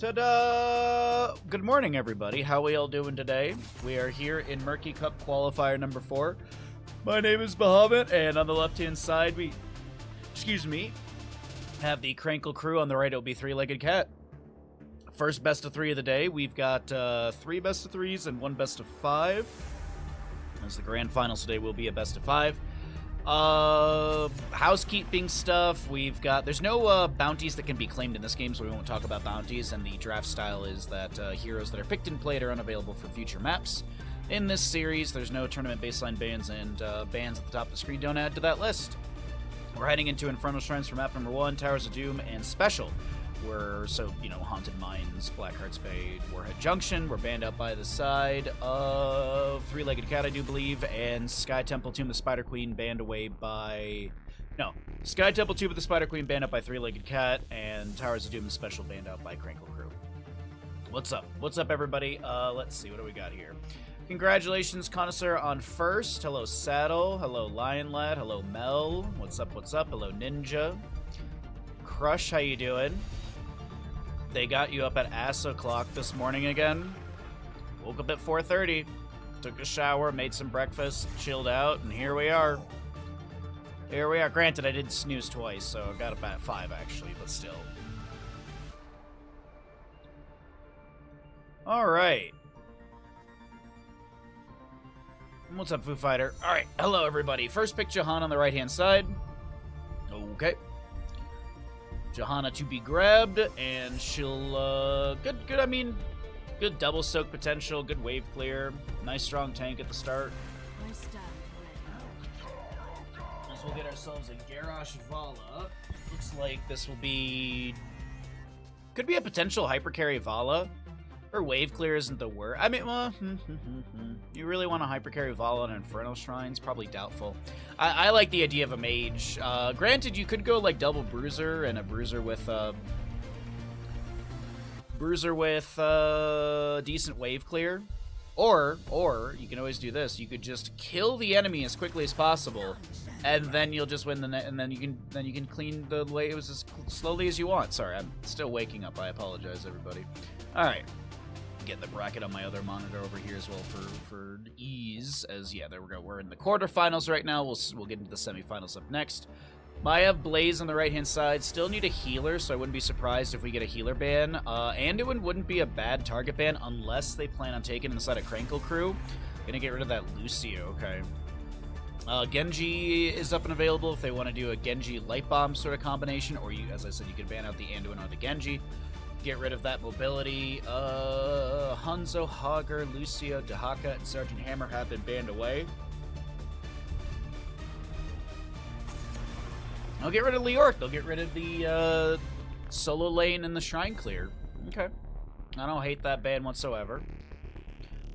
Ta-da! Good morning, everybody. How we all doing today? We are here in Murky Cup Qualifier number 4. My name is Bahamut, and on the left-hand side, we, have the Krankle crew. On the right, it'll be Three-Legged Cat. First best of 3 of the day. We've got 3 best of 3s and 1 best of 5. As the grand finals today will be a best of 5. Housekeeping stuff. We've got, there's no bounties that can be claimed in this game, so we won't talk about bounties, and the draft style is that heroes that are picked and played are unavailable for future maps. In this series, there's no tournament baseline bans, and bans at the top of the screen don't add to that list. We're heading into Infernal Shrines for map number 1, Towers of Doom, and Special. We're, Haunted Mines, Blackheart's Bay, Warhead Junction. We're banned out by the side of Three-Legged Cat, I do believe, and Sky Temple Tomb of the Spider Queen banned away by... No, Sky Temple Tomb of the Spider Queen banned out by Three-Legged Cat, and Towers of Doom Special banned out by Krankle Krew. What's up? What's up, everybody? Let's see, what do we got here? Congratulations, Connoisseur, on first. Hello, Saddle. Hello, Lion Lad. Hello, Mel. What's up, what's up? Hello, Ninja. Crush, how you doing? They got you up at ass o'clock this morning again. Woke up at 4:30, took a shower, made some breakfast, chilled out, and here we are. Here we are. Granted, I did snooze twice, so I got up at 5 actually, but still. All right. What's up, Foo Fighter? All right, hello everybody. First pick Jahan on the right-hand side. Okay. Johanna to be grabbed, and she'll, good double soak potential, good wave clear, nice strong tank at the start. As we'll get ourselves a Garrosh Vala. Looks like this will be, could be a potential hyper carry Vala. Her wave clear isn't the worst. I mean, well, you really want to hyper carry Vala on Infernal Shrines? Probably doubtful. I like the idea of a mage. Granted, you could go like double Bruiser and a Bruiser with decent wave clear, or you can always do this. You could just kill the enemy as quickly as possible, and then you'll just win the net, and then you can clean the waves as slowly as you want. Sorry, I'm still waking up. I apologize, everybody. All right. Get the bracket on my other monitor over here as well for ease, as yeah, there we go. We're in the quarterfinals right now. We'll get into the semifinals up next. I have Blaze on the right hand side. Still need a healer, so I wouldn't be surprised if we get a healer ban. Anduin wouldn't be a bad target ban unless they plan on taking it inside a Krankle crew. Gonna get rid of that Lucio. Okay. Genji is up and available if they want to do a Genji Light Bomb sort of combination, or you, as I said, you can ban out the Anduin or the Genji. Get rid of that mobility. Hanzo, Hager, Lucio, Dahaka, and Sergeant Hammer have been banned away. They'll get rid of Leoric. They'll get rid of the solo lane and the Shrine Clear. Okay. I don't hate that ban whatsoever.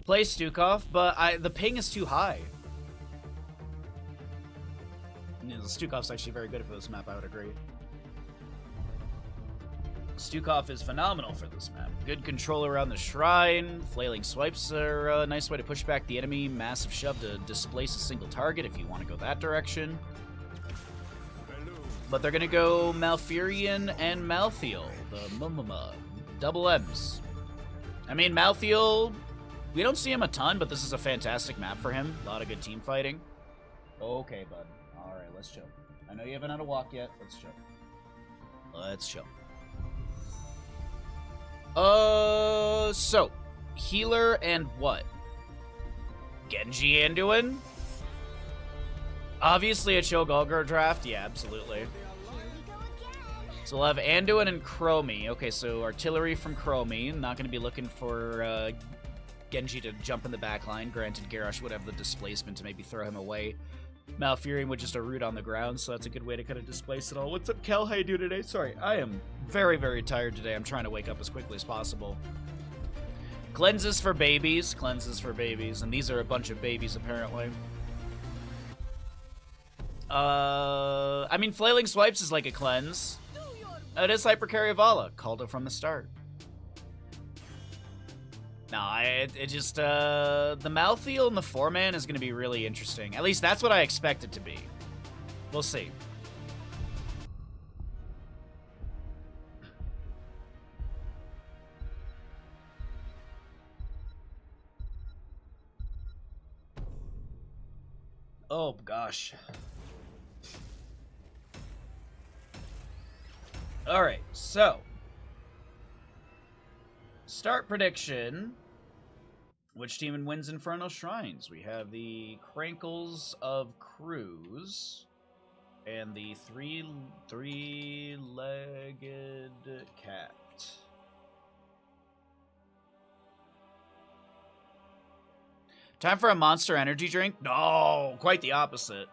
Play Stukov, but the ping is too high. You know, Stukov's actually very good for this map, I would agree. Stukov is phenomenal for this map. Good control around the shrine. Flailing swipes are a nice way to push back the enemy. Massive shove to displace a single target if you want to go that direction. But they're going to go Malfurion and Malthael. The Mumama. Double M's. I mean, Malthael, we don't see him a ton, but this is a fantastic map for him. A lot of good team fighting. Okay, bud. Alright, let's chill. I know you haven't had a walk yet. Let's chill. Let's chill. So, healer and what? Genji Anduin? Obviously a Cho'Gallagher draft, yeah, absolutely. So we'll have Anduin and Chromie. Okay, so artillery from Chromie. Not going to be looking for Genji to jump in the back line. Granted, Garrosh would have the displacement to maybe throw him away. Malfurion with just a root on the ground, so that's a good way to kind of displace it all. What's up, Kel? How you doing today? Sorry, I am very, very tired today. I'm trying to wake up as quickly as possible. Cleanses for babies. Cleanses for babies. And these are a bunch of babies, apparently. I mean, Flailing Swipes is like a cleanse. It is Hyper Carry Vala. Called it from the start. No, it just, the Malthael and the 4-man is going to be really interesting. At least that's what I expect it to be. We'll see. Oh, gosh. Alright, so. Start prediction. Which team wins Infernal Shrines? We have the Krankles of Krew and the three-legged cat. Time for a Monster energy drink? No, quite the opposite.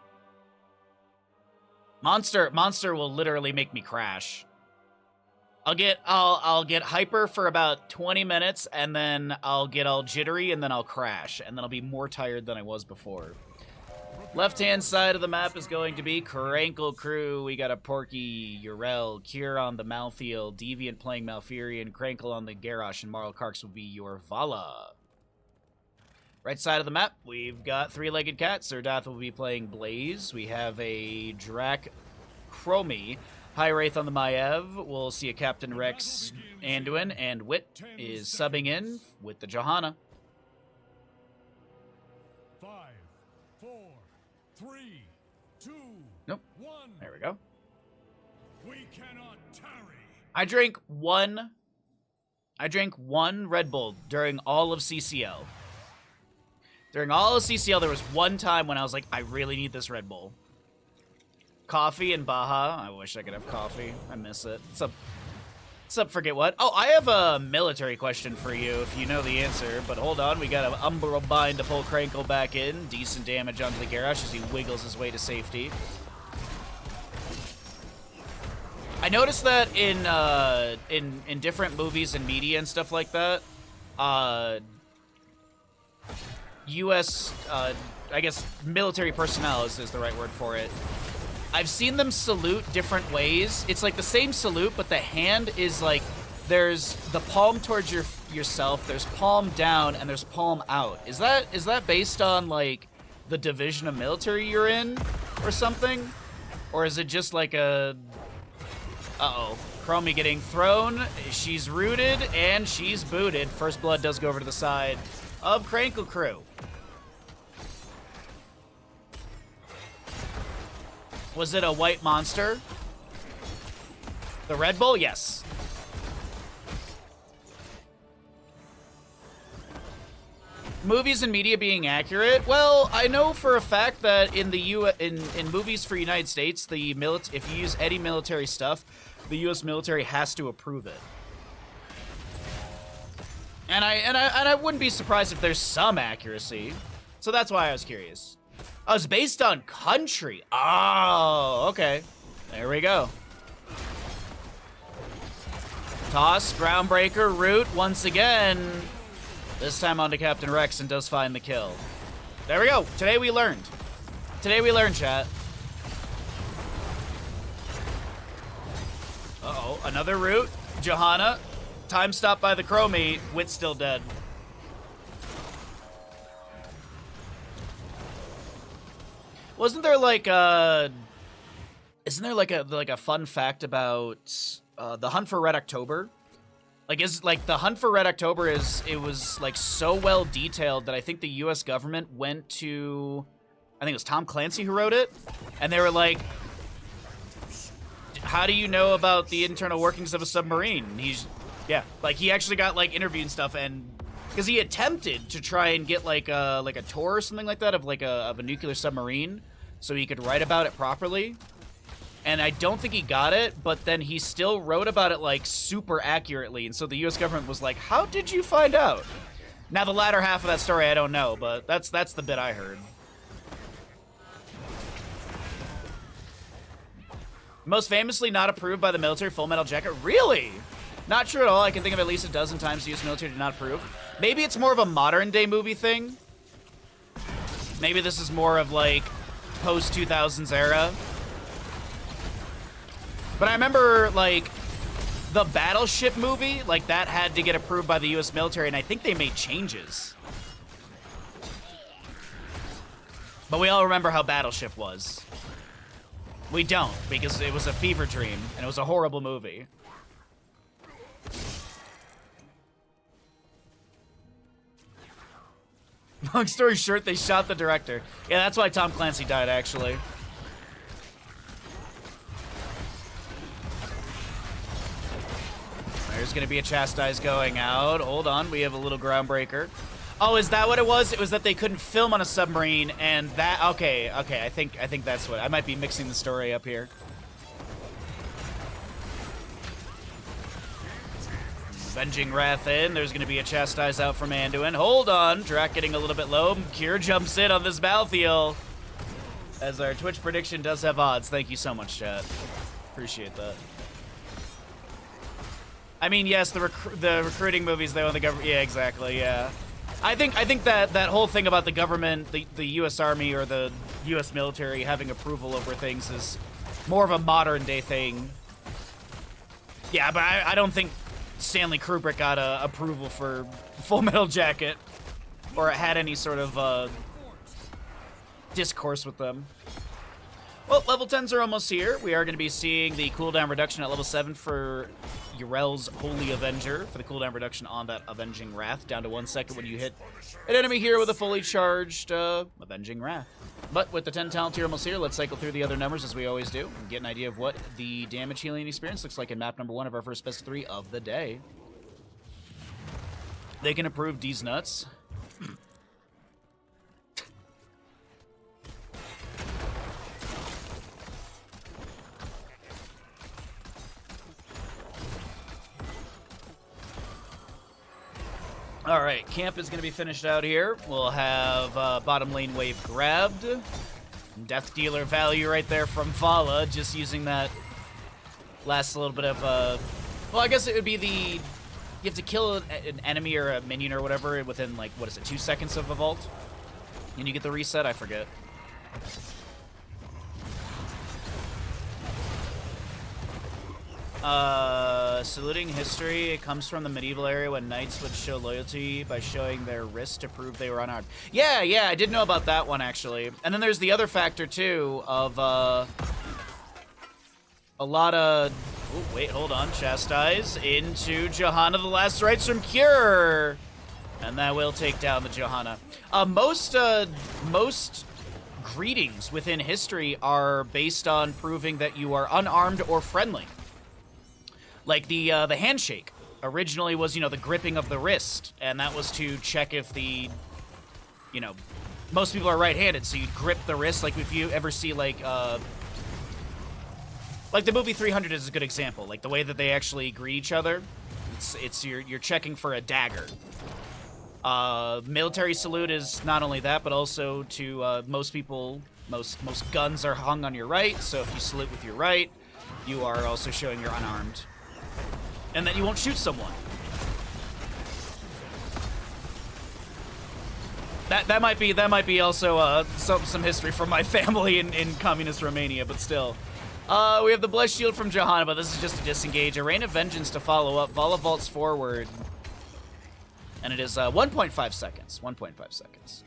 Monster will literally make me crash. I'll get hyper for about 20 minutes, and then I'll get all jittery, and then I'll crash, and then I'll be more tired than I was before. Left-hand side of the map is going to be Krankle Krew. We got a Porky, Urel, Kier on the Malthiel, Deviant playing Malfurion, Krankle on the Garrosh, and Marl Karks will be your Vala. Right side of the map, we've got three-legged cats. Zerdath will be playing Blaze. We have a Drak Chromie. High Wraith on the Maiev. We'll see a Captain Rex Anduin, and Wit is subbing in with the Johanna. 5, 4, 3, 2, nope. 1. There we go. We cannot tarry. I drank one Red Bull during all of CCL. During all of CCL, there was one time when I was like, I really need this Red Bull. Coffee and Baja. I wish I could have coffee. I miss it. What's up, forget what? Oh, I have a military question for you if you know the answer. But hold on, we got an Umbral Bind to pull Krankle back in. Decent damage onto the Garrosh as he wiggles his way to safety. I noticed that in different movies and media and stuff like that, U.S. I guess military personnel is the right word for it. I've seen them salute different ways. It's like the same salute, but the hand is like, there's the palm towards yourself, there's palm down, and there's palm out. Is that based on like the division of military you're in or something? Or is it just like a... Uh-oh. Chromie getting thrown. She's rooted, and she's booted. First blood does go over to the side of Krankle Krew. Was it a white monster? The Red Bull? Yes. Movies and media being accurate? Well, I know for a fact that in the in movies for United States, if you use any military stuff, the U.S. military has to approve it. And I wouldn't be surprised if there's some accuracy. So that's why I was curious. Oh, it's based on country. Oh, okay. There we go. Toss, groundbreaker, root once again. This time onto Captain Rex and does find the kill. There we go. Today we learned. Today we learned, chat. Uh-oh, another root. Johanna. Time stopped by the Chromie. Wit's still dead. Wasn't there like isn't there like a fun fact about the Hunt for Red October? Like the Hunt for Red October it was like so well detailed that I think the US government went to, I think it was Tom Clancy who wrote it, and they were like, how do you know about the internal workings of a submarine? And he actually got like interviewed and stuff, and because he attempted to try and get like a tour or something like that of a nuclear submarine, so he could write about it properly. And I don't think he got it, but then he still wrote about it like super accurately. And so the U.S. government was like, "How did you find out?" Now the latter half of that story I don't know, but that's the bit I heard. Most famously not approved by the military, Full Metal Jacket. Really? Not true at all. I can think of at least a dozen times the U.S. military did not approve. Maybe it's more of a modern-day movie thing. Maybe this is more of, like, post-2000s era. But I remember, like, the Battleship movie, like, that had to get approved by the U.S. military, and I think they made changes. But we all remember how Battleship was. We don't, because it was a fever dream, and it was a horrible movie. Long story short, they shot the director. Yeah, that's why Tom Clancy died, actually. There's going to be a chastise going out. Hold on, we have a little groundbreaker. Oh, is that what it was? It was that they couldn't film on a submarine, and that... Okay, I think that's what... I might be mixing the story up here. Avenging Wrath in. There's going to be a chastise out from Anduin. Hold on. Drac getting a little bit low. Cure jumps in on this battlefield. As our Twitch prediction does have odds. Thank you so much, chat. Appreciate that. I mean, yes, the recruiting movies, though, and the government... Yeah, exactly, yeah. I think that whole thing about the government, the U.S. Army or the U.S. military having approval over things is more of a modern-day thing. Yeah, but I don't think Stanley Kubrick got approval for Full Metal Jacket or had any sort of discourse with them. Well, level 10s are almost here. We are going to be seeing the cooldown reduction at level 7 for Yrel's Holy Avenger for the cooldown reduction on that Avenging Wrath, down to 1 second when you hit an enemy here with a fully charged Avenging Wrath. But with the 10 talent tier almost here, let's cycle through the other numbers as we always do and get an idea of what the damage healing experience looks like in map number 1 of our first best of 3 of the day. They can approve these nuts. All right, camp is going to be finished out here. We'll have bottom lane wave grabbed. Death dealer value right there from Vala, just using that last little bit of... well, I guess it would be the... You have to kill an enemy or a minion or whatever within, like, what is it, 2 seconds of a vault? And you get the reset? I forget. Saluting history. It comes from the medieval era when knights would show loyalty by showing their wrist to prove they were unarmed. Yeah, I did know about that one, actually. And then there's the other factor, too, of, a lot of... Oh, wait, hold on. Chastise into Johanna, the last rites from Cure. And that will take down the Johanna. Most greetings within history are based on proving that you are unarmed or friendly. Like the handshake originally was, the gripping of the wrist, and that was to check if the, most people are right-handed, so you grip the wrist. Like if you ever see like the movie 300 is a good example. Like the way that they actually greet each other, it's you're checking for a dagger. Military salute is not only that, but also to most people, most guns are hung on your right. So if you salute with your right, you are also showing you're unarmed. And that you won't shoot someone. That might be also some history from my family in communist Romania, but still. We have the Blessed Shield from Johanna, but this is just a disengage. A Rain of Vengeance to follow up. Vala vaults forward. And it is 1.5 seconds. 1.5 seconds.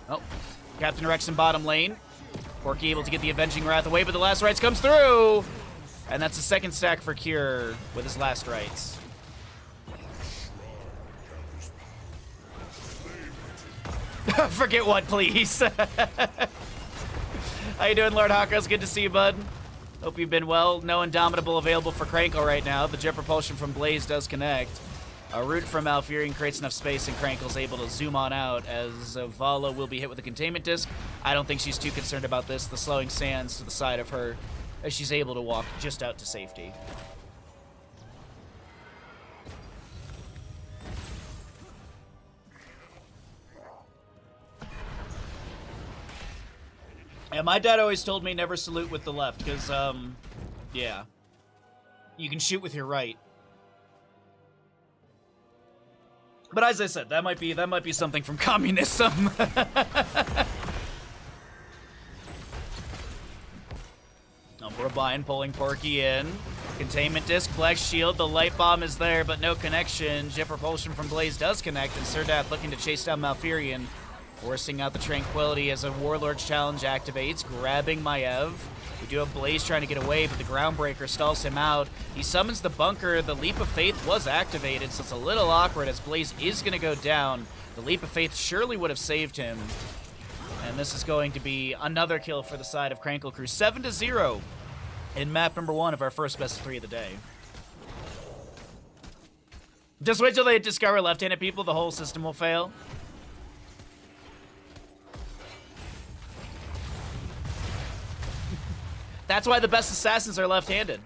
Oh, Captain Rex in bottom lane. Porky able to get the Avenging Wrath away, but the last rites comes through! And that's a second stack for Cure with his last rites. Forget what, please. How you doing, Lord Hakos? Good to see you, bud. Hope you've been well. No Indomitable available for Krankle right now. The jet propulsion from Blaze does connect. A root from Malfurion creates enough space, and Krankle's able to zoom on out as Vala will be hit with a containment disc. I don't think she's too concerned about this. The slowing sands to the side of her as she's able to walk just out to safety. Yeah, my dad always told me never salute with the left, because, yeah. You can shoot with your right. But as I said, that might be something from communism. Rabian pulling Porky in. Containment disc, Black Shield, the light bomb is there, but no connection. Jet propulsion from Blaze does connect, and Serdath looking to chase down Malfurion, forcing out the Tranquility as a Warlord's challenge activates, grabbing Maiev. We do have Blaze trying to get away, but the Groundbreaker stalls him out. He summons the bunker. The Leap of Faith was activated, so it's a little awkward as Blaze is going to go down. The Leap of Faith surely would have saved him. And this is going to be another kill for the side of Krankle Krew. 7-0 in map number 1 of our first best of 3 of the day. Just wait till they discover left-handed people, the whole system will fail. That's why the best assassins are left-handed.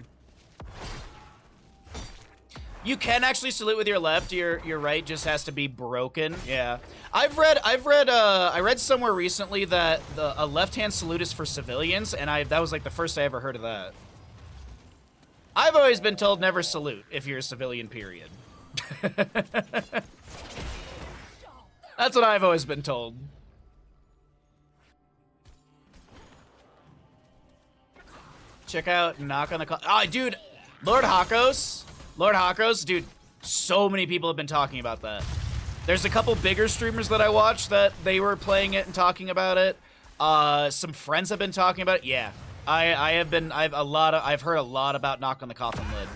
You can actually salute with your left. Your right just has to be broken. Yeah, I read somewhere recently that a left-hand salute is for civilians, and that was like the first I ever heard of that. I've always been told never salute if you're a civilian. Period. That's what I've always been told. Check out Knock on the Clock. Oh, dude, Lord Hakos, dude, so many people have been talking about that. There's a couple bigger streamers that I watch that they were playing it and talking about it. Some friends have been talking about it. Yeah, I've heard a lot about Knock on the Coffin Lid.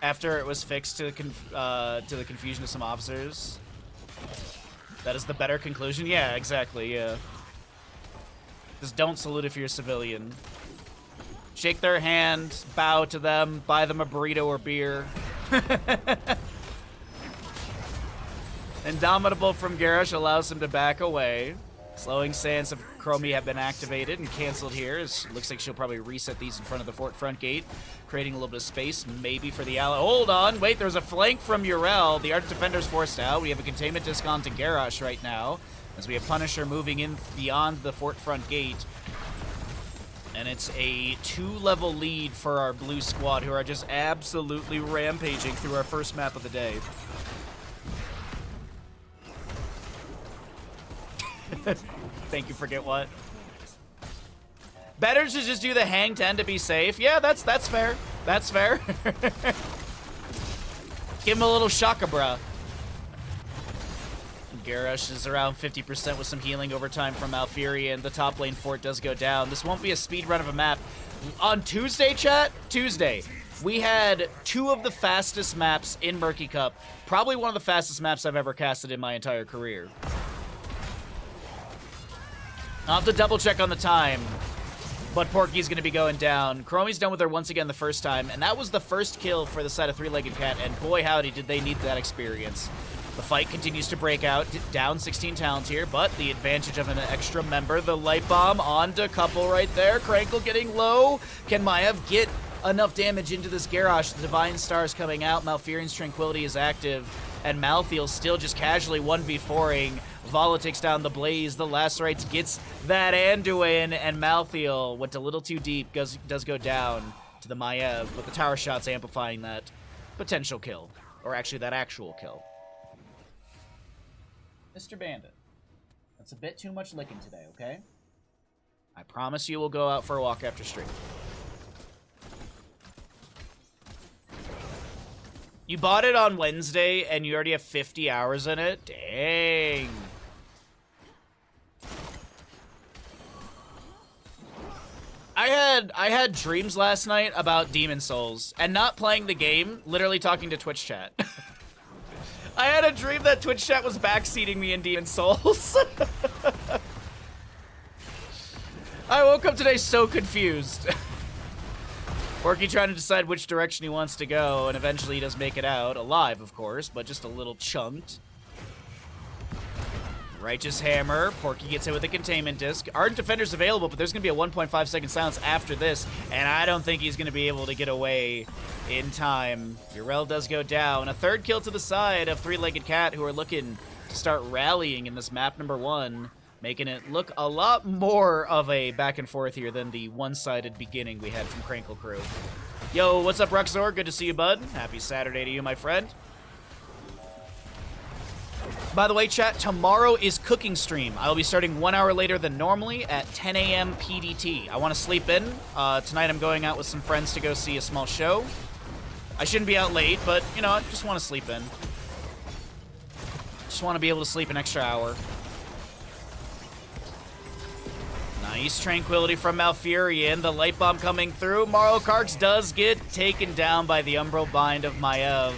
After it was fixed to the confusion of some officers. That is the better conclusion? Yeah, exactly, yeah. Just don't salute if you're a civilian. Shake their hand, bow to them, buy them a burrito or beer. Indomitable from Garrosh allows him to back away. Slowing sands of Chromie have been activated and canceled here. It looks like she'll probably reset these in front of the fort front gate, creating a little bit of space, maybe for the ally. Hold on, wait, there's a flank from Urel. The Arch Defender's forced out. We have a containment disc on to Garrosh right now, as we have Punisher moving in beyond the fort front gate. And it's a 2-level lead for our blue squad, who are just absolutely rampaging through our first map of the day. Thank you, forget what. Better to just do the hang 10 to be safe. Yeah, that's fair. That's fair. Give him a little shakabra. Garrosh is around 50% with some healing over time from Malfurion. The top lane fort does go down. This won't be a speed run of a map. On Tuesday, chat, we had 2 of the fastest maps in Murky Cup. Probably one of the fastest maps I've ever casted in my entire career. I'll have to double check on the time, but Porky's going to be going down. Chromie's done with her once again the first time, and that was the first kill for the side of Three-Legged Cat, and boy howdy did they need that experience. The fight continues to break out, down 16 talents here, but the advantage of an extra member, the Light Bomb onto Couple right there. Krankle getting low. Can Maiev get enough damage into this Garrosh? The Divine Star's coming out, Malfurion's Tranquility is active, and Malthiel's still just casually 1v4ing. Vala takes down the Blaze, the Lacerates gets that Anduin, and Malthiel went a little too deep, does go down to the Maiev, but the tower shot's amplifying that potential kill, or actually that actual kill. Mr. Bandit, that's a bit too much licking today, okay? I promise you we'll go out for a walk after stream. You bought it on Wednesday and you already have 50 hours in it? Dang. I had dreams last night about Demon Souls and not playing the game, literally talking to Twitch chat. I had a dream that Twitch chat was backseating me in Demon Souls. I woke up today so confused. Porky trying to decide which direction he wants to go, and eventually he does make it out. Alive, of course, but just a little chunked. Righteous Hammer. Porky gets hit with a containment disc. Ardent Defender's available, but there's going to be a 1.5 second silence after this, and I don't think he's going to be able to get away in time. Urel does go down. A third kill to the side of Three-Legged Cat, who are looking to start rallying in this map number 1. Making it look a lot more of a back and forth here than the one-sided beginning we had from Krankle Krew. Yo, what's up, Ruxor? Good to see you, bud. Happy Saturday to you, my friend. By the way, chat, tomorrow is cooking stream. I will be starting 1 hour later than normally at 10 a.m. PDT. I want to sleep in. Tonight I'm going out with some friends to go see a small show. I shouldn't be out late, but, you know, I just want to sleep in. Just want to be able to sleep an extra hour. Nice tranquility from Malfurion. The light bomb coming through. Marlow-Karks does get taken down by the Umbral Bind of Maiev.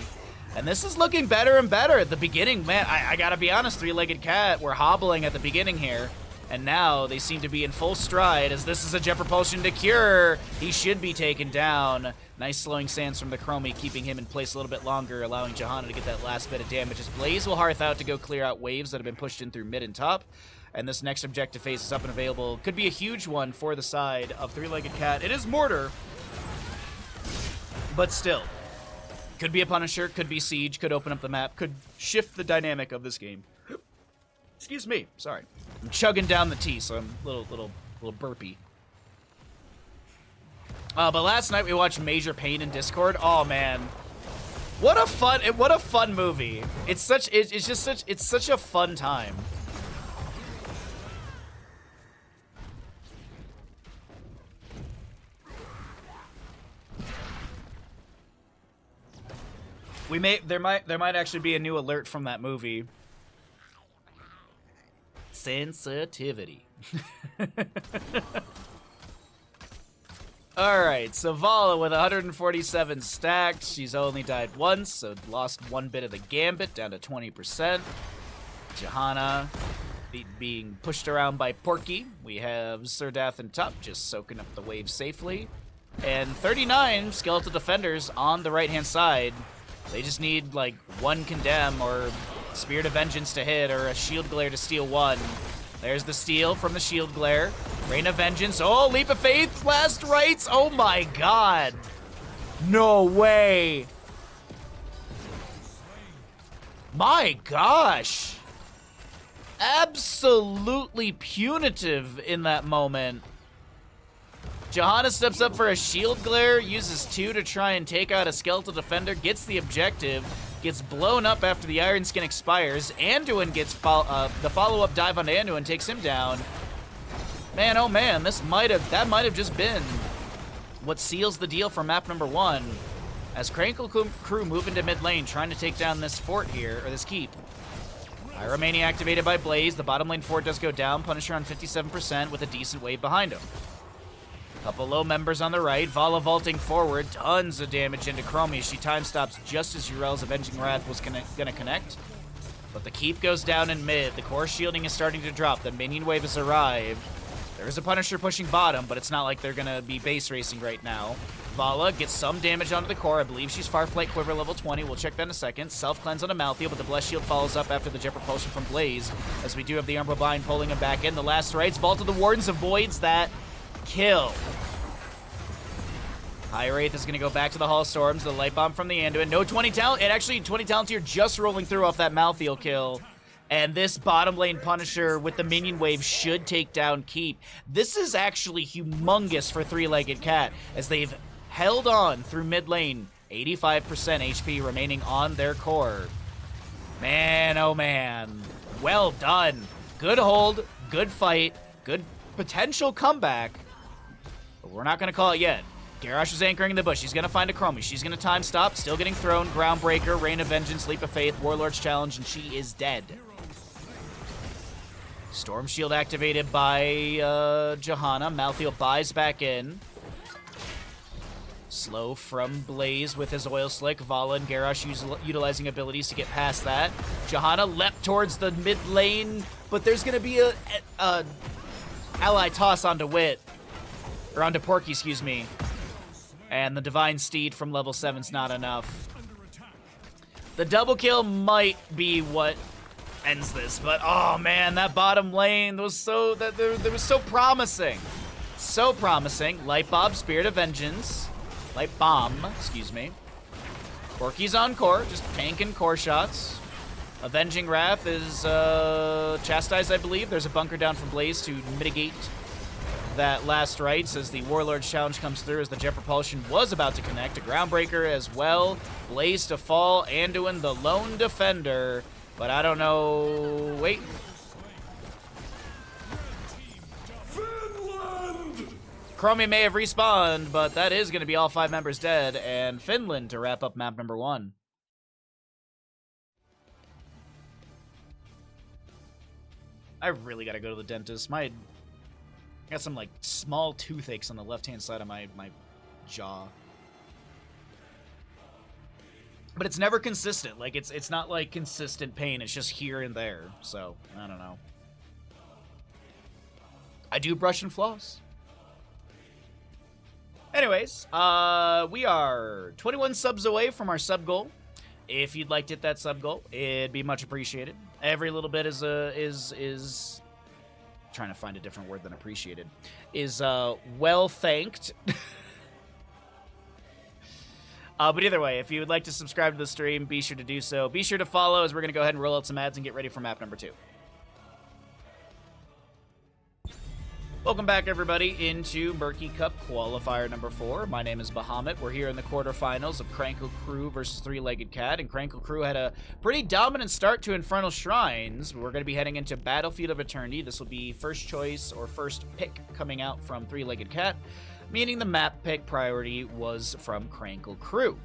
And this is looking better and better at the beginning. Man, I gotta be honest, Three-Legged Cat were hobbling at the beginning here. And now they seem to be in full stride as this is a Jet Propulsion to Cure. He should be taken down. Nice slowing sands from the Chromie, keeping him in place a little bit longer, allowing Johanna to get that last bit of damage. As Blaze will hearth out to go clear out waves that have been pushed in through mid and top. And this next objective phase is up and available. Could be a huge one for the side of Three-Legged Cat. It is Mortar, but still. Could be a Punisher, could be Siege, could open up the map, could shift the dynamic of this game. Excuse me, sorry. I'm chugging down the tea, so I'm a little burpy. But last night we watched Major Pain in Discord. Oh man, what a fun movie! It's such a fun time. There might actually be a new alert from that movie. Sensitivity. Alright, so Vala with 147 stacked. She's only died once, so lost one bit of the gambit, down to 20%. Johanna being pushed around by Porky. We have Surdath and Tup just soaking up the wave safely. And 39 skeletal defenders on the right-hand side. They just need, like, one Condemn or Spirit of Vengeance to hit or a Shield Glare to steal one. There's the steal from the Shield Glare. Rain of Vengeance. Oh, Leap of Faith. Last rites. Oh, my God. No way. My gosh. Absolutely punitive in that moment. Johanna steps up for a Shield Glare, uses 2 to try and take out a Skeletal Defender, gets the objective, gets blown up after the Iron Skin expires. Anduin gets the follow-up dive onto Anduin, takes him down. Man, oh man, that might have just been what seals the deal for map number 1. As Krankle Krew move into mid lane, trying to take down this fort here, or this keep. Pyromania activated by Blaze. The bottom lane fort does go down. Punisher on 57% with a decent wave behind him. Couple low members on the right. Vala vaulting forward. Tons of damage into Chromie. She time stops just as Urel's Avenging Wrath was gonna connect. But the keep goes down in mid. The core shielding is starting to drop. The minion wave has arrived. There is a Punisher pushing bottom, but it's not like they're gonna be base racing right now. Vala gets some damage onto the core. I believe she's Farflight Quiver level 20. We'll check that in a second. Self-cleanse on a Malthael, but the Blessed Shield follows up after the Jet Propulsion from Blaze. As we do have the Umbral Bind pulling him back in. The last rites. Vault of the Wardens avoids that kill. High Wraith is going to go back to the Hall Storms. The Light Bomb from the Anduin. No 20 talent. And actually 20 talent here just rolling through off that Malthael kill. And this bottom lane Punisher with the minion wave should take down Keep. This is actually humongous for Three-Legged Cat as they've held on through mid lane. 85% HP remaining on their core. Man, oh man. Well done. Good hold, good fight, good potential comeback. But we're not going to call it yet. Garrosh is anchoring in the bush. She's going to find a Chromie. She's going to time stop. Still getting thrown. Groundbreaker, Rain of Vengeance, Leap of Faith, Warlord's Challenge, and she is dead. Storm Shield activated by Johanna. Malthael buys back in. Slow from Blaze with his Oil Slick. Vala and Garrosh utilizing abilities to get past that. Johanna leapt towards the mid lane, but there's going to be a ally toss onto Wit. Or onto Porky, excuse me. And the Divine Steed from level 7's not enough. The double kill might be what ends this, but oh man, that bottom lane was so that was so promising. So promising. Light Bomb, Spirit of Vengeance. Light Bomb, excuse me. Porky's on core, just tanking core shots. Avenging Wrath is chastised, I believe. There's a bunker down from Blaze to mitigate that last rites as the Warlord's Challenge comes through as the Jet Propulsion was about to connect. A Groundbreaker as well. Blaze to fall. Anduin the lone defender. But I don't know. Wait. Finland! Chromie may have respawned, but that is going to be all 5 members dead. And Finland to wrap up map number 1. I really got to go to the dentist. My Got some, like, small toothaches on the left-hand side of my jaw. But it's never consistent. Like, it's not, like, consistent pain. It's just here and there. So, I don't know. I do brush and floss. Anyways, we are 21 subs away from our sub goal. If you'd like to hit that sub goal, it'd be much appreciated. Every little bit is trying to find a different word than appreciated, is well thanked. But either way, if you would like to subscribe to the stream, be sure to do so. Be sure to follow as we're going to go ahead and roll out some ads and get ready for map number 2. Welcome back, everybody, into Murky Cup Qualifier number 4. My name is Bahamut. We're here in the quarterfinals of Krankle Krew versus Three-Legged Cat, and Krankle Krew had a pretty dominant start to Infernal Shrines. We're going to be heading into Battlefield of Eternity. This will be first choice or first pick coming out from Three-Legged Cat, meaning the map pick priority was from Krankle Krew.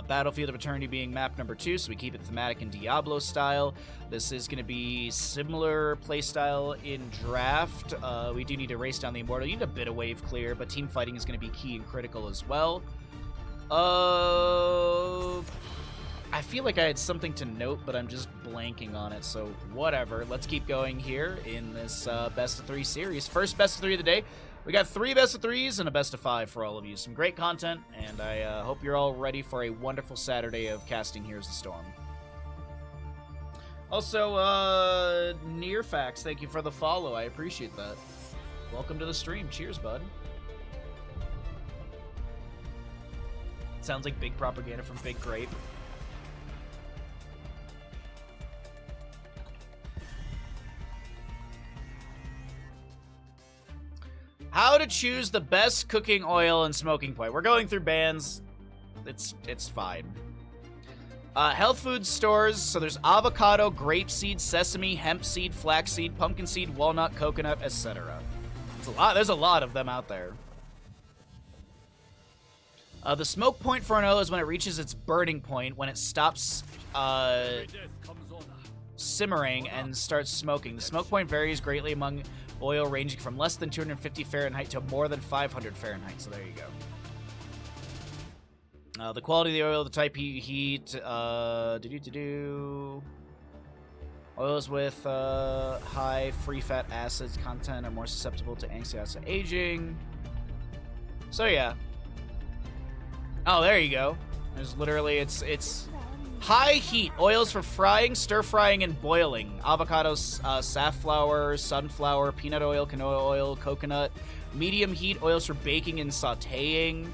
Battlefield of Eternity being map number 2, so we keep it thematic and Diablo style. This is going to be similar playstyle in draft. We do need to race down the Immortal. You need a bit of wave clear, but team fighting is going to be key and critical as well. I feel like I had something to note, but I'm just blanking on it, so whatever. Let's keep going here in this best of 3 series. First best of 3 of the day. We got 3 best of 3s and a best of 5 for all of you. Some great content, and I hope you're all ready for a wonderful Saturday of casting Here's the Storm. Also, Nearfax, thank you for the follow. I appreciate that. Welcome to the stream. Cheers, bud. Sounds like big propaganda from Big Grape. How to choose the best cooking oil and smoking point. We're going through bans. It's fine. Health food stores. So there's avocado, grapeseed, sesame, hemp seed, flaxseed, pumpkin seed, walnut, coconut, etc. There's a lot of them out there. The smoke point for an oil is when it reaches its burning point, when it stops simmering and starts smoking. The smoke point varies greatly among oil, ranging from less than 250 Fahrenheit to more than 500 Fahrenheit. So there you go. The quality of the oil, the type heat, oils with high free fat acids content are more susceptible to anti-acid aging. So yeah. Oh, there you go. There's literally, it's high heat, oils for frying, stir frying, and boiling. Avocados, safflower, sunflower, peanut oil, canola oil, coconut. Medium heat, oils for baking and sauteing.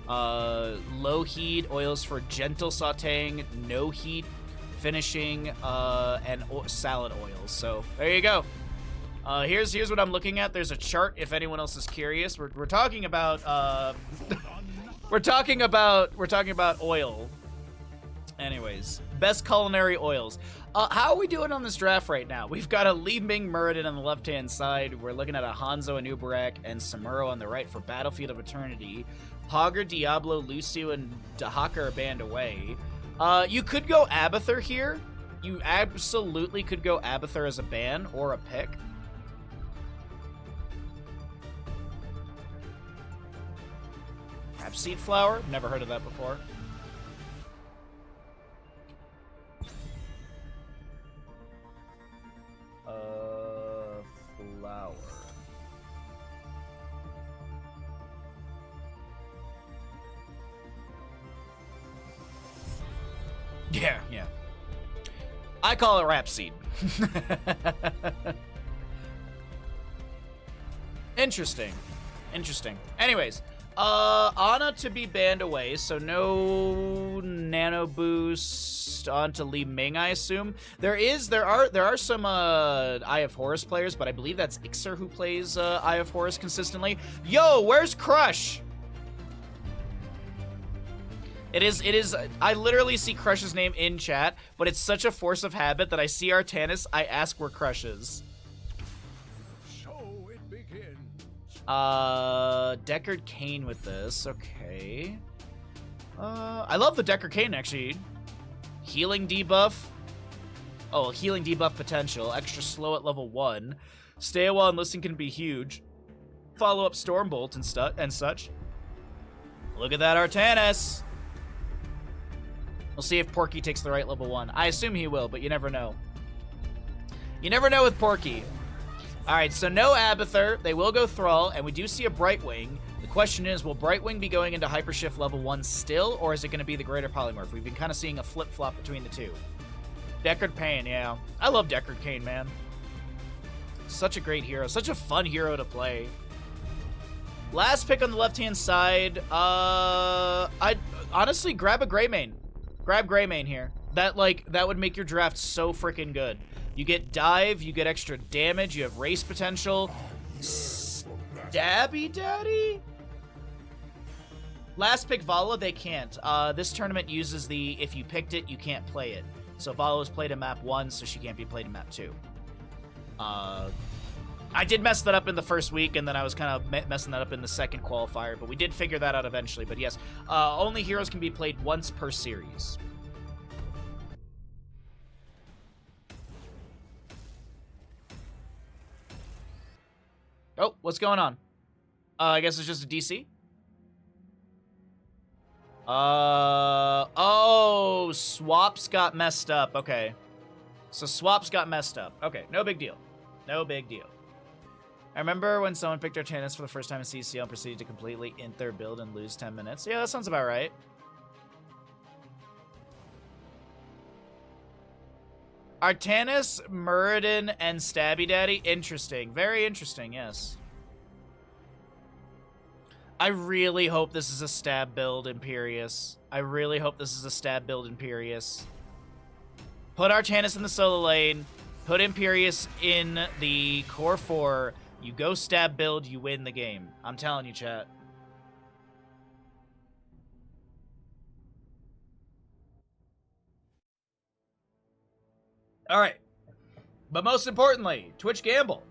Low heat, oils for gentle sauteing. No heat, finishing, and salad oils. So there you go. Here's what I'm looking at. There's a chart if anyone else is curious. We're talking about we're talking about oil. Anyways, best culinary oils. How are we doing on this draft right now? We've got a Li Ming Muradin on the left-hand side. We're looking at a Hanzo and Ubarak and Samuro on the right for Battlefield of Eternity. Pogger, Diablo, Lucio, and Dahaka are banned away. You could go Abathur here. You absolutely could go Abathur as a ban or a pick. Rapeseed flower? Never heard of that before. Flower. Yeah. I call it rapeseed. Interesting. Anyways, Ana to be banned away, so no nano boost onto Li Ming, I assume. There are some Eye of Horus players, but I believe that's Ixer who plays Eye of Horus consistently. Yo, where's Crush? It is, I literally see Crush's name in chat, but it's such a force of habit that I see Artanis, I ask where Crush is. So it begins. Deckard Cain with this, okay. I love the Deckard Cain, actually. Healing debuff. Oh, healing debuff potential. Extra slow at level 1. Stay a while and listen can be huge. follow up Stormbolt and such. Look at that Artanis. We'll see if Porky takes the right level 1. I assume he will, but you never know. You never know with Porky. All right, so no Abathur. They will go Thrall, and we do see a Brightwing. The question is, will Brightwing be going into Hypershift level 1 still, or is it going to be the Greater Polymorph? We've been kind of seeing a flip-flop between the two. Deckard Cain, yeah. I love Deckard Cain, man. Such a great hero. Such a fun hero to play. Last pick on the left-hand side. I'd honestly grab a Greymane. Grab Greymane here. That would make your draft so freaking good. You get dive, you get extra damage, you have race potential. Stabby Daddy? Last pick Vala, they can't. This tournament uses the if you picked it, you can't play it. So Vala was played in map 1, so she can't be played in map 2. I did mess that up in the first week, and then I was kind of messing that up in the second qualifier, but we did figure that out eventually. But yes, only heroes can be played once per series. Oh, what's going on? I guess it's just a DC. Oh, swaps got messed up. Okay. So swaps got messed up. Okay, no big deal. No big deal. I remember when someone picked Artanis for the first time in CCL and proceeded to completely int their build and lose 10 minutes. Yeah, that sounds about right. Artanis, Muradin, and Stabby Daddy. Interesting. Very interesting, yes. I really hope this is a stab build, Imperius. I really hope this is a stab build, Imperius. Put Artanis in the solo lane. Put Imperius in the core 4. You go stab build, you win the game. I'm telling you, chat. All right. But most importantly, Twitch Gamble.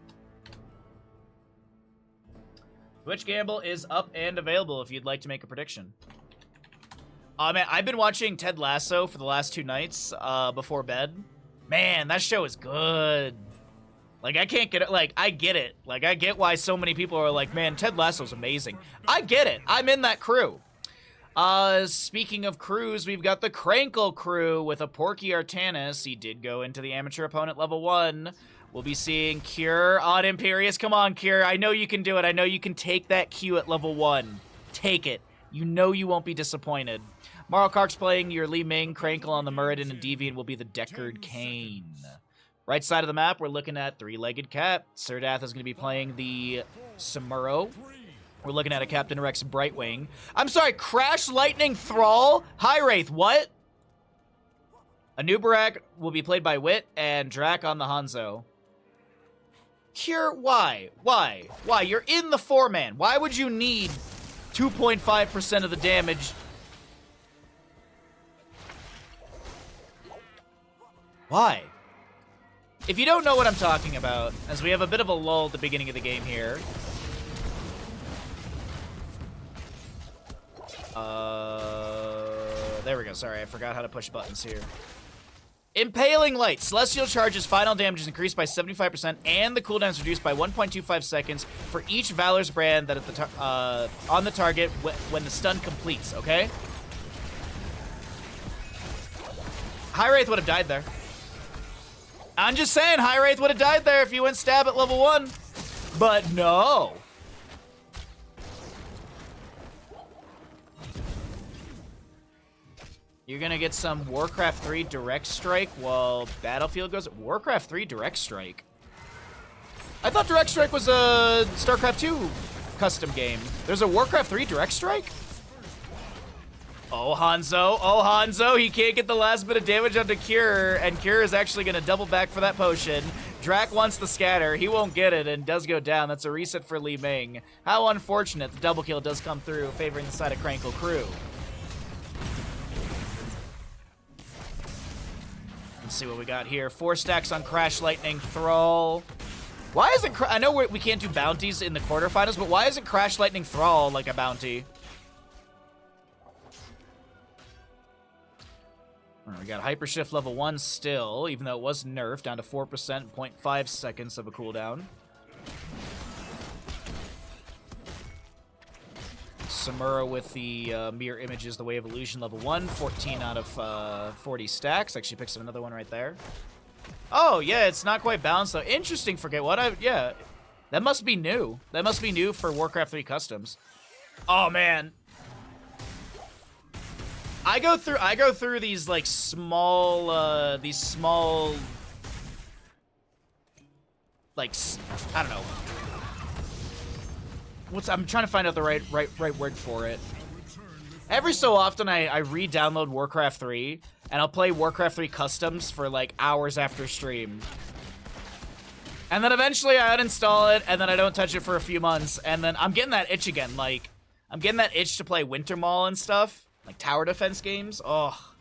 Twitch Gamble is up and available if you'd like to make a prediction. Man, I've been watching Ted Lasso for the last 2 nights before bed. Man, that show is good. Like, I can't get it. Like, I get it. Like, I get why so many people are like, man, Ted Lasso's amazing. I get it. I'm in that crew. Speaking of crews, we've got the Krankle crew with a Porky Artanis. He did go into the amateur opponent level 1. We'll be seeing Cure on Imperius. Come on, Cure. I know you can do it. I know you can take that Q at level 1. Take it. You know you won't be disappointed. Marl Kark's playing your Li Ming. Krankle on the Muradin, and Deviant will be the Deckard Cain. Right side of the map, we're looking at Three-Legged Cat. Serdath is going to be playing the Samuro. We're looking at a Captain Rex Brightwing. I'm sorry, Crash Lightning Thrall? Hi, Wraith, what? Anubarak will be played by Wit, and Drac on the Hanzo. Cure, why? Why? Why? You're in the 4-man. Why would you need 2.5% of the damage? Why? If you don't know what I'm talking about, as we have a bit of a lull at the beginning of the game here. There we go. Sorry, I forgot how to push buttons here. Impaling Light. Celestial Charge's final damage is increased by 75%, and the cooldown is reduced by 1.25 seconds for each Valor's brand that at the on the target when the stun completes, okay? High Wraith would have died there. I'm just saying, High Wraith would have died there if you went stab at level 1. But no. You're going to get some Warcraft 3 Direct Strike while Battlefield goes... Warcraft 3 Direct Strike? I thought Direct Strike was a StarCraft 2 custom game. There's a Warcraft 3 Direct Strike? Oh, Hanzo. Oh, Hanzo. He can't get the last bit of damage onto Cure, and Cure is actually going to double back for that potion. Drac wants the scatter. He won't get it and does go down. That's a reset for Li Ming. How unfortunate. The double kill does come through, favoring the side of Krankle Krew. Let's see what we got here. 4 stacks on Crash Lightning Thrall. Why isn't... I know we can't do bounties in the quarterfinals, but why isn't Crash Lightning Thrall like a bounty? We got Hypershift level 1 still, even though it was nerfed down to 4%, 0.5 seconds of a cooldown. Samura with the mirror images, the Way of Illusion, level 1, 14 out of 40 stacks. Actually picks up another one right there. Oh, yeah, it's not quite balanced, though. Interesting, yeah. That must be new. That must be new for Warcraft 3 Customs. Oh, man. I go through these, like, small, like, I don't know. I'm trying to find out the right word for it. Every so often, I re-download Warcraft 3, and I'll play Warcraft 3 Customs for, like, hours after stream. And then eventually I uninstall it, and then I don't touch it for a few months, and then I'm getting that itch again. Like, I'm getting that itch to play Winter Mall and stuff. Like, tower defense games. Oh.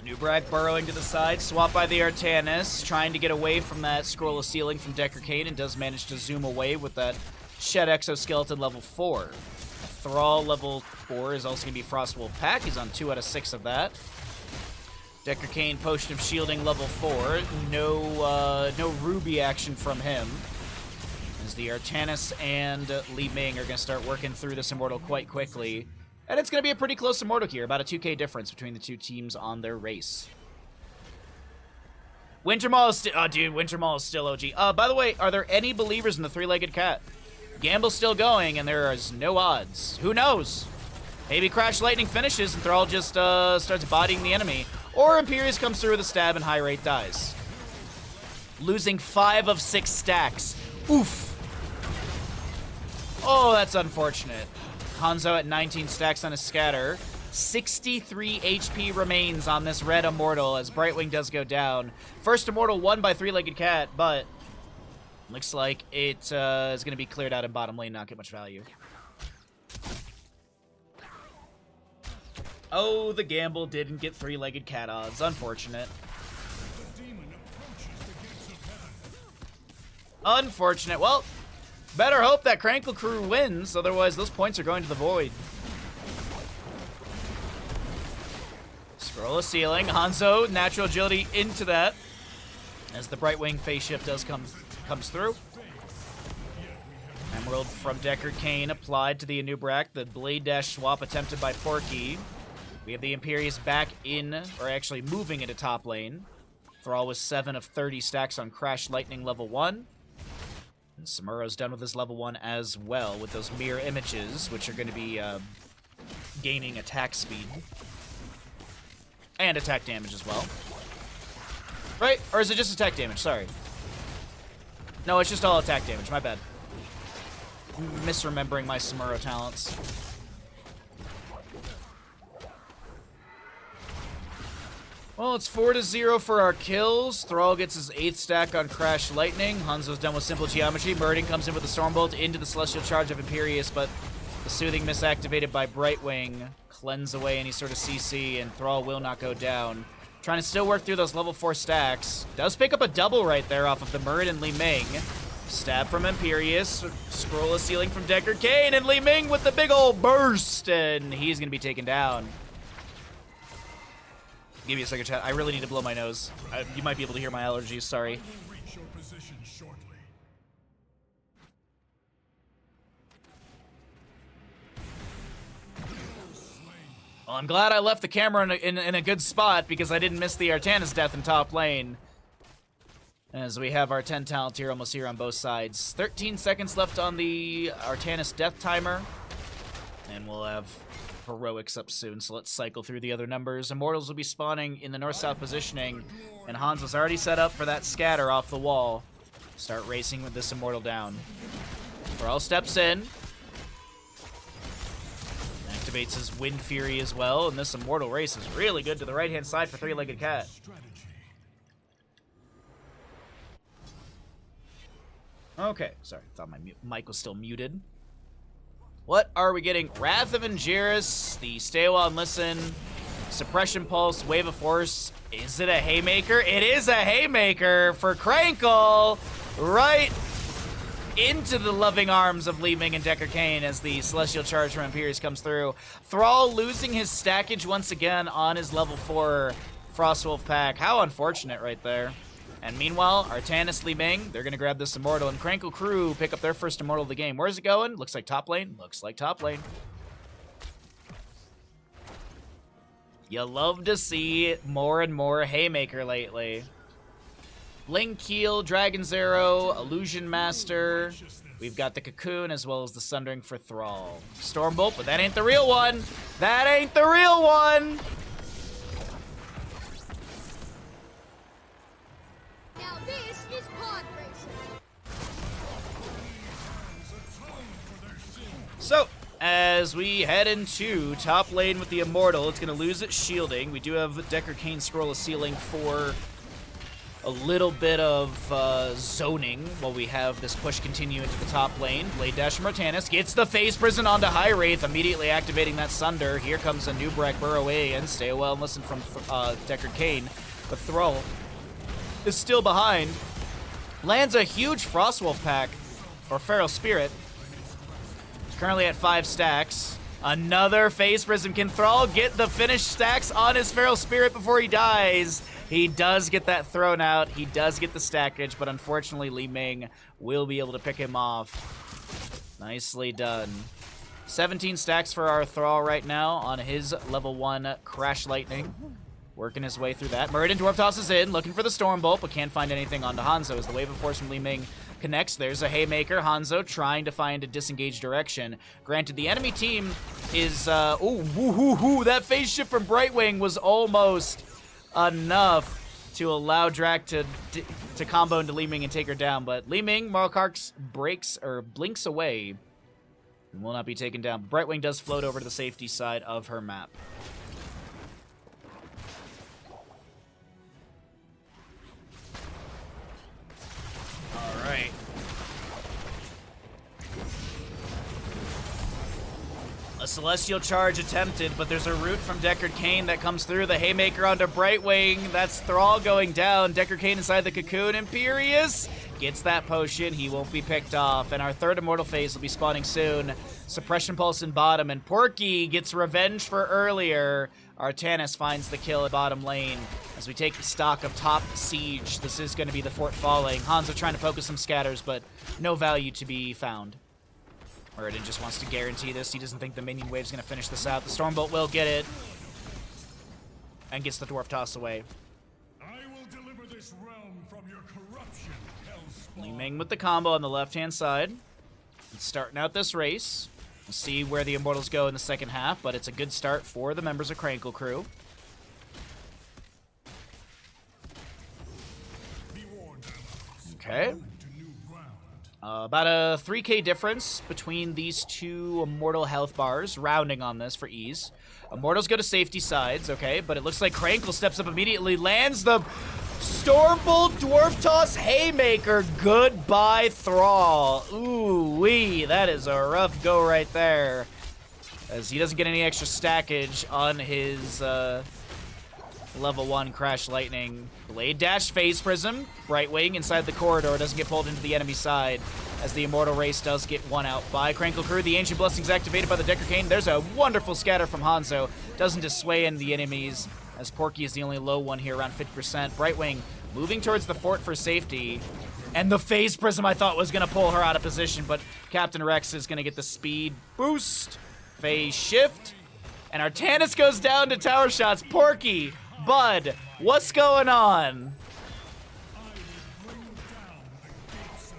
Nubrak burrowing to the side, swap by the Artanis, trying to get away from that scroll of ceiling from Decker Kane, and does manage to zoom away with that Shed Exoskeleton level 4. Thrall level 4 is also going to be Frostwolf Pack. He's on 2 out of 6 of that. Decker Kane, Potion of Shielding level 4. No Ruby action from him. As the Artanis and Li Ming are going to start working through this Immortal quite quickly. And it's going to be a pretty close Immortal here, about a 2k difference between the two teams on their race. Wintermaul is still... Oh, dude, Wintermaul is still OG. By the way, are there any believers in the three-legged cat? Gamble's still going, and there is no odds. Who knows? Maybe Crash Lightning finishes, and Thrall just starts bodying the enemy. Or Imperius comes through with a stab and high rate dies. Losing 5 of 6 stacks. Oof. Oh, that's unfortunate. Hanzo at 19 stacks on his scatter. 63 HP remains on this red Immortal as Brightwing does go down. First Immortal won by three-legged cat, but looks like it is going to be cleared out in bottom lane, not get much value. Oh, the gamble didn't get three-legged cat odds. Unfortunate. Unfortunate. Well, better hope that Krankle crew wins, otherwise those points are going to the void. Scroll of ceiling. Hanzo, natural agility into that. As the Brightwing phase shift comes through. Emerald from Decker Kane applied to the Anubrak. The blade dash swap attempted by Porky. We have the Imperius back in, or actually moving into top lane. Thrall with 7 of 30 stacks on Crash Lightning level 1. And Samuro's done with his level 1 as well, with those mirror images, which are going to be gaining attack speed. And attack damage as well. Right? Or is it just attack damage? Sorry. No, it's just all attack damage. My bad. Misremembering my Samuro talents. Well, it's 4-0 for our kills. Thrall gets his 8th stack on Crash Lightning. Hanzo's done with Simple Geometry. Murding comes in with the Stormbolt into the Celestial Charge of Imperius, but the Soothing misactivated by Brightwing. Cleanse away any sort of CC, and Thrall will not go down. Trying to still work through those level 4 stacks. Does pick up a double right there off of the Murd and Li Ming. Stab from Imperius. Scroll of ceiling from Decker Kane, and Li Ming with the big old burst, and he's going to be taken down. Give me a second, chat. I really need to blow my nose. You might be able to hear my allergies. Sorry. Well, I'm glad I left the camera in a good spot because I didn't miss the Artanis death in top lane. As we have our 10 talent tier almost here on both sides. 13 seconds left on the Artanis death timer. And we'll have heroics up soon, so let's cycle through the other numbers. Immortals will be spawning in the north-south positioning, and Hanzo's already set up for that scatter off the wall. Start racing with this Immortal down. Thrall steps in. Activates his Wind Fury as well, and this Immortal race is really good to the right-hand side for three-legged cat. Okay, sorry, thought my mic was still muted. What are we getting? Wrath of Angiris, the Stay While and Listen, Suppression Pulse, Wave of Force. Is it a Haymaker? It is a Haymaker for Krankle! Right into the loving arms of Li Ming and Decker Kane as the Celestial Charge from Imperius comes through. Thrall losing his stackage once again on his level 4 Frostwolf pack. How unfortunate right there. And meanwhile, Artanis, Li Ming, they're going to grab this Immortal, and Krankle Krew pick up their first Immortal of the game. Where's it going? Looks like top lane. Looks like top lane. You love to see more and more Haymaker lately. Blink Keel, Dragon's Arrow, Illusion Master. We've got the Cocoon as well as the Sundering for Thrall. Stormbolt, but that ain't the real one. That ain't the real one. Now this is pod racing. So, as we head into top lane with the Immortal, it's going to lose its shielding. We do have Decker Kane scroll a ceiling for a little bit of zoning while we have this push continue into the top lane. Blade Dash from Artanis gets the Phase Prison onto High Wraith, immediately activating that Sunder. Here comes a Nubrak burrow in. Stay well and listen from Decker Kane. But Thrall is still behind. Lands a huge Frostwolf pack, or Feral Spirit. Currently at 5 stacks. Another Phase Prism. Can Thrall get the finished stacks on his Feral Spirit before he dies? He does get that thrown out. He does get the stackage, but unfortunately Li Ming will be able to pick him off. Nicely done. 17 stacks for our Thrall right now on his level 1 Crash Lightning. Working his way through that. Muradin Dwarf tosses in, looking for the Stormbolt, but can't find anything onto Hanzo as the Wave of Force from Li Ming connects. There's a Haymaker. Hanzo trying to find a disengaged direction. Granted, the enemy team is, that phase shift from Brightwing was almost enough to allow Drak to combo into Li Ming and take her down, but Li Ming, Markarks blinks away and will not be taken down. Brightwing does float over to the safety side of her map. All right. A Celestial Charge attempted, but there's a root from Deckard Cain that comes through. The Haymaker onto Brightwing. That's Thrall going down. Deckard Cain inside the Cocoon. Imperious gets that potion. He won't be picked off. And our third Immortal phase will be spawning soon. Suppression Pulse in bottom. And Porky gets revenge for earlier. Artanis finds the kill at bottom lane. As we take stock of top siege, this is going to be the fort falling. Hanzo trying to focus some scatters, but no value to be found. Muradin just wants to guarantee this. He doesn't think the minion wave's going to finish this out. The Stormbolt will get it. And gets the Dwarf Toss away. I will deliver this realm from your corruption, Hellspawn. Li Ming with the combo on the left-hand side. It's starting out this race. We'll see where the Immortals go in the second half, but it's a good start for the members of Krankle Krew. Be warned, allies. Okay. To new ground. About a 3k difference between these two Immortal health bars, rounding on this for ease. Immortals go to safety sides, okay, but it looks like Krankle steps up immediately, lands the Stormbolt Dwarf Toss Haymaker. Goodbye, Thrall. Ooh-wee, that is a rough go right there. As he doesn't get any extra stackage on his level 1 Crash Lightning. Blade Dash, Phase Prism, Brightwing inside the corridor, doesn't get pulled into the enemy side as the Immortal Race does get one out by Krankle Krew. The Ancient Blessing's activated by the Decker Cain. There's a wonderful scatter from Hanzo. Doesn't dissuade in the enemies as Porky is the only low one here, around 50%. Brightwing moving towards the fort for safety. And the Phase Prism I thought was going to pull her out of position, but Captain Rex is going to get the speed boost. Phase shift. And Artanis goes down to tower shots. Porky, Bud, what's going on? I will bring down the gates of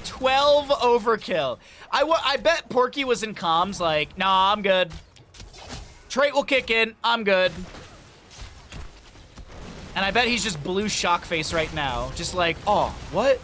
hell. 12 overkill. I bet Porky was in comms like, nah, I'm good. Trait will kick in, I'm good. And I bet he's just blue shock face right now. Just like, oh, what?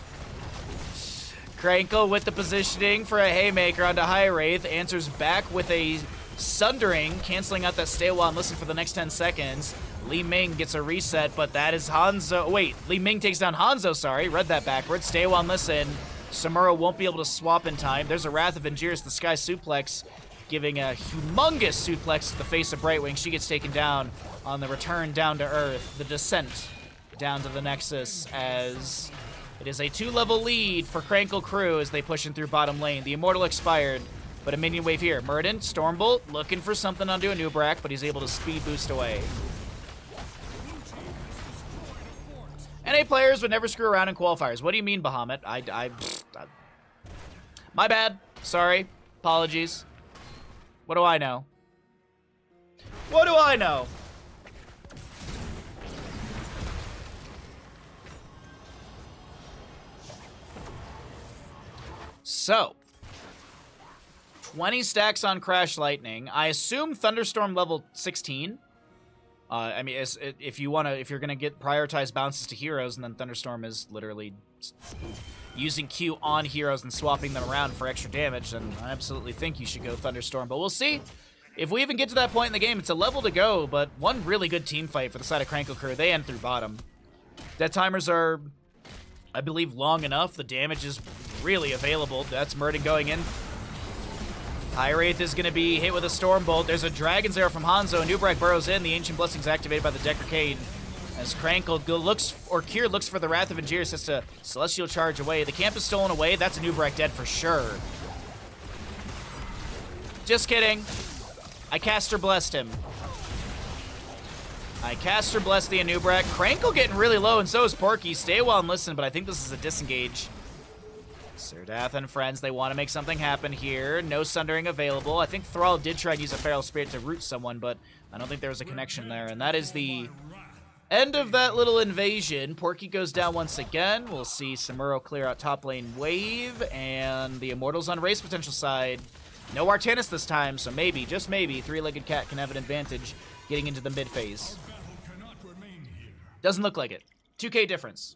Krankle with the positioning for a Haymaker onto High Wraith. Answers back with a Sundering, canceling out that stay while and listen for the next 10 seconds. Li Ming gets a reset, but that is Hanzo. Wait, Li Ming takes down Hanzo, sorry. Read that backwards. Stay while and listen. Samura won't be able to swap in time. There's a Wrath of Angiris, the Sky Suplex, giving a humongous suplex to the face of Brightwing. She gets taken down on the return down to Earth, the descent down to the Nexus, as it is a 2-level lead for Krankle Krew as they push in through bottom lane. The Immortal expired, but a minion wave here. Muradin, Stormbolt, looking for something onto a Nubrak, but he's able to speed boost away. NA players would never screw around in qualifiers. What do you mean, Bahamut? My bad. Sorry. Apologies. What do I know? What do I know? So, 20 stacks on Crash Lightning. I assume Thunderstorm level 16. I mean, if you're gonna get prioritized bounces to heroes, and then Thunderstorm is literally using Q on heroes and swapping them around for extra damage, then I absolutely think you should go Thunderstorm. But we'll see. If we even get to that point in the game, it's a level to go, but one really good team fight for the side of Krankle Krew. They end through bottom. Death timers are, I believe, long enough. The damage is really available. That's Murky going in. High Wraith is going to be hit with a Storm Bolt. There's a Dragon's Arrow from Hanzo. Nubrak burrows in. The Ancient Blessing's activated by the Decrecade. As Krankle looks, or Kier looks for the Wrath of Angiris, has to Celestial Charge away. The camp is stolen away. That's a Nubrak dead for sure. Just kidding. I Caster Blessed him. I Caster Blessed the Anubrak. Krankle getting really low, and so is Porky. Stay well and listen, but I think this is a disengage. Serdath and friends, they want to make something happen here. No Sundering available. I think Thrall did try to use a Feral Spirit to root someone, but I don't think there was a connection there. And that is the end of that little invasion. Porky goes down once again. We'll see Samuro clear out top lane wave, and the Immortals on race potential side. No Artanis this time, so maybe, just maybe, Three-Legged Cat can have an advantage getting into the mid phase. Doesn't look like it. 2K difference.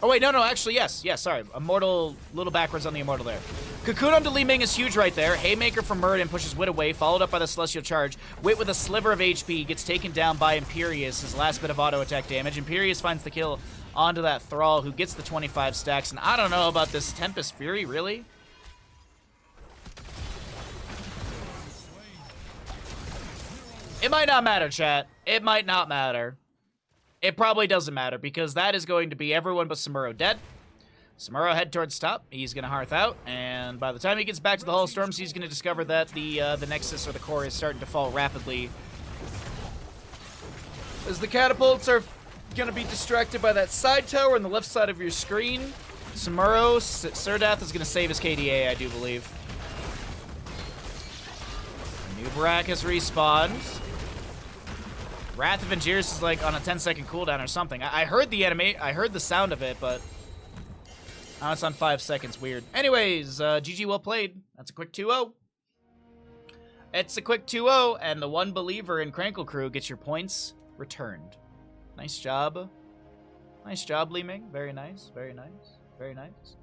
Oh wait, no, actually, yes, sorry. Immortal, little backwards on the Immortal there. Cocoon onto Li Ming is huge right there. Haymaker from Murden pushes Wit away, followed up by the Celestial Charge. Wit with a sliver of HP gets taken down by Imperius, his last bit of auto attack damage. Imperius finds the kill onto that Thrall, who gets the 25 stacks, and I don't know about this Tempest Fury, really? It might not matter, chat. It might not matter. It probably doesn't matter, because that is going to be everyone but Samuro dead. Samuro head towards top. He's going to Hearth out, and by the time he gets back to the Hall of Storms, he's going to discover that the Nexus or the core is starting to fall rapidly. As the catapults are going to be distracted by that side tower on the left side of your screen. Samuro, Serdath is going to save his KDA, I do believe. Nubrak has respawned. Wrath of Angiris is like on a 10-second cooldown or something. I heard the I heard the sound of it, but now it's on 5 seconds. Weird. Anyways, GG, well played. That's a quick 2-0. It's a quick 2-0, and the one believer in Krankle Krew gets your points returned. Nice job. Nice job, Li Ming. Very nice. Very nice. Very nice.